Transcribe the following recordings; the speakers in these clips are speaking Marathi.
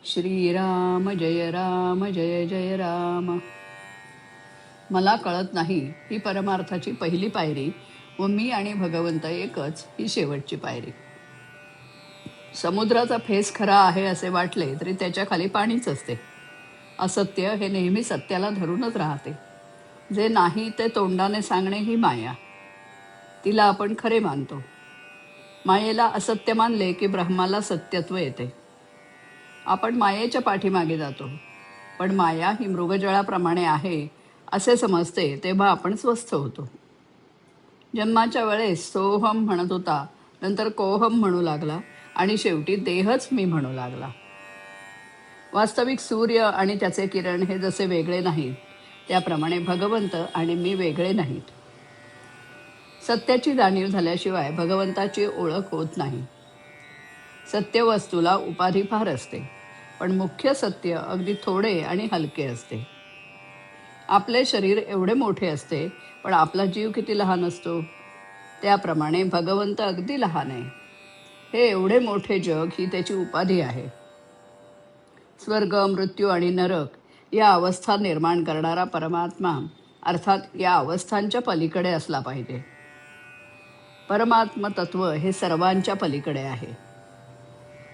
श्रीराम जय जय राम. मला कळत नाही ही परमार्थाची पहिली पायरी व मी आणि भगवंत एकच ही शेवटची पायरी. समुद्राचा फेस खरा आहे असे वाटले तरी त्याच्या खाली पाणीच असते. असत्य हे नेहमी सत्याला धरूनच राहते. जे नाही ते तोंडाने सांगणे ही माया. तिला आपण खरे मानतो. मायेला असत्य मानले की ब्रह्माला सत्यत्व येते. आपण मायेच्या पाठीमागे जातो, पण माया ही मृगजळाप्रमाणे आहे असे समजते तेव्हा आपण स्वस्थ होतो. जन्माच्या वेळेस सोहम म्हणत होता, नंतर कोहम म्हणू लागला आणि शेवटी देहच मी म्हणू लागला. वास्तविक सूर्य आणि त्याचे किरण हे जसे वेगळे नाहीत, त्याप्रमाणे भगवंत आणि मी वेगळे नाहीत. सत्याची जाणीव झाल्याशिवाय भगवंताची ओळख होत नाही. सत्य वस्तूला उपाधी फार असते, पण मुख्य सत्य अगदी थोडे आणि हलके असते. आपले शरीर एवढे मोठे असते, पण आपला जीव किती लहान असतो. त्याप्रमाणे भगवंत अगदी लहान आहे. हे एवढे मोठे जग ही त्याची उपाधी आहे. स्वर्ग, मृत्यू आणि नरक या अवस्था निर्माण करणारा परमात्मा अर्थात या अवस्थांच्या पलीकडे असला पाहिजे. परमात्म तत्व हे सर्वांच्या पलीकडे आहे.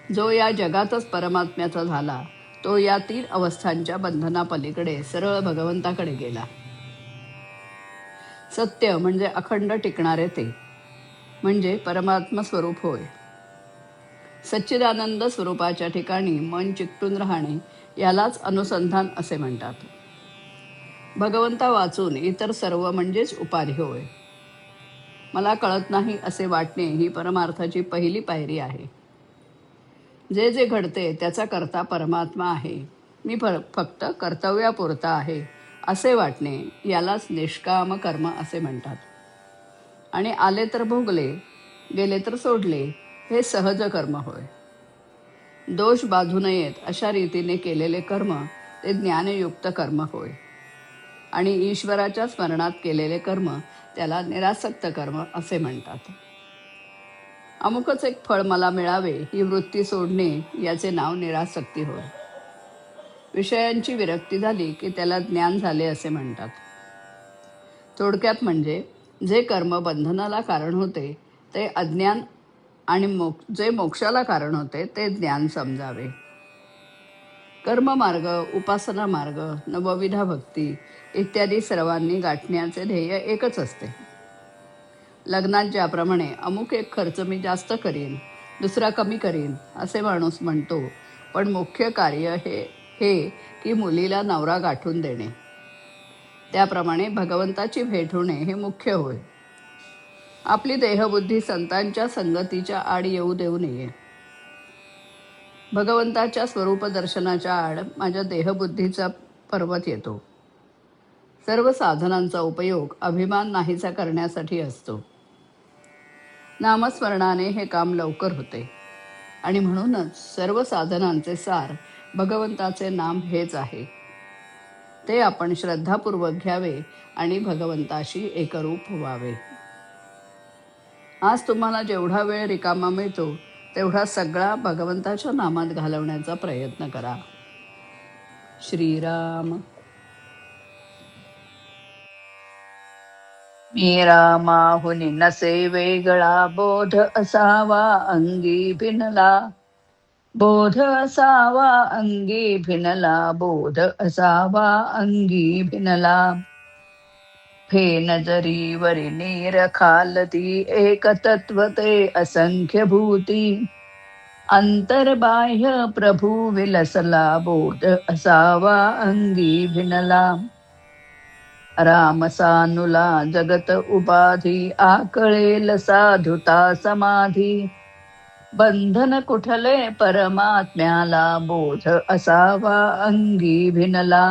जो या जगातच परमात्म्याचा झाला तो या 3 अवस्थांच्या बंधनापलीकडे सरळ भगवंताकडे गेला. सत्य म्हणजे अखंड टिकणारे ते, म्हणजे परमात्म स्वरूप होय. सच्चिदानंद स्वरूपाच्या ठिकाणी मन चिकटून राहणे यालाच अनुसंधान असे म्हणतात. भगवंता वाचून इतर सर्व म्हणजेच उपाधी होय. मला कळत नाही असे वाटणे ही परमार्थाची पहिली पायरी आहे. जे जे घडते त्याचा करता परमात्मा आहे, मी फक्त कर्तव्यापुरता आहे असे वाटणे यालाच निष्काम कर्म असे म्हणतात. आणि आले तर भोगले, गेले तर सोडले हे सहज कर्म होय. दोष बाधू नयेत अशा रीतीने केलेले कर्म ते ज्ञानयुक्त कर्म होय. आणि ईश्वराच्या स्मरणात केलेले कर्म त्याला निरासक्त कर्म असे म्हणतात. अमुकच एक फळ मला मिळावे ही वृत्ती सोडणे याचे नाव निरासक्ती होय. विषयांची विरक्ती झाली की त्याला ज्ञान झाले असे म्हणतात. थोडक्यात म्हणजे जे कर्म बंधनाला कारण होते ते अज्ञान आणि जे मोक्षाला कारण होते ते ज्ञान समजावे. कर्ममार्ग, उपासना मार्ग, नवविधा भक्ती इत्यादी सर्वांनी गाठण्याचे ध्येय एकच असते. लग्नात ज्याप्रमाणे अमुक एक खर्च मी जास्त करीन, दुसरा कमी करीन असे माणूस म्हणतो, पण मुख्य कार्य हे की मुलीला नवरा गाठून देणे. त्याप्रमाणे भगवंताची भेट होणे हे मुख्य होय. आपली देहबुद्धी संतांच्या संगतीच्या आड येऊ देऊ नये. भगवंताच्या स्वरूप दर्शनाच्या आड माझ्या देहबुद्धीचा पर्वत येतो. सर्व साधनांचा उपयोग अभिमान नाहीसा करण्यासाठी असतो. नामस्मरणाने हे काम लवकर होते आणि म्हणूनच सर्व साधनांचे सार भगवंताचे नाम हेच आहे. ते आपण श्रद्धापूर्वक घ्यावे आणि भगवंताशी एकरूप व्हावे. आज तुम्हाला जेवढा वेळ रिकामा मिळतो तेवढा सगळा भगवंताच्या नामात घालवण्याचा प्रयत्न करा. श्रीराम. मी रामाहुनी नसे वेगळा, बोध असावा अंगी भिनला. बोध असावा अंगी भिनला, बोध असावा अंगी भिनला. फेन जरीवरी नीर खालती, एक तत्व ते असंख्य भूती. अंतर्बाह्य प्रभू विलसला, बोध असावा अंगी भिनला. रामसानुला जगत उपाधी, आकळेल साधुता समाधी. बंधन कुठले परमात्म्याला, बोध असावा अंगी भिनला.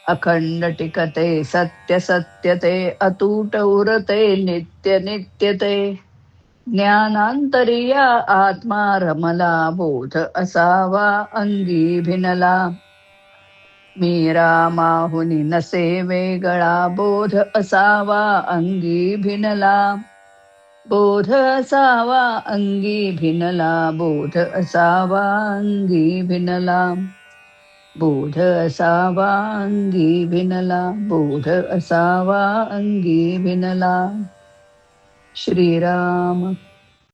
अखंड टिकते सत्य सत्यते, अतूट उरते नित्य नित्यते. ज्ञानांतरिया आत्मा रमला, बोध असावा अंगी भिनला. मी रामाहुनी नसे वेगळा, बोध असावा अंगी भिनला. बोध असावा अंगी भिनला, बोध असावा अंगी भिनला, बोध असावा अंगी भिनला, बोध असावा अंगी भिनला. श्रीराम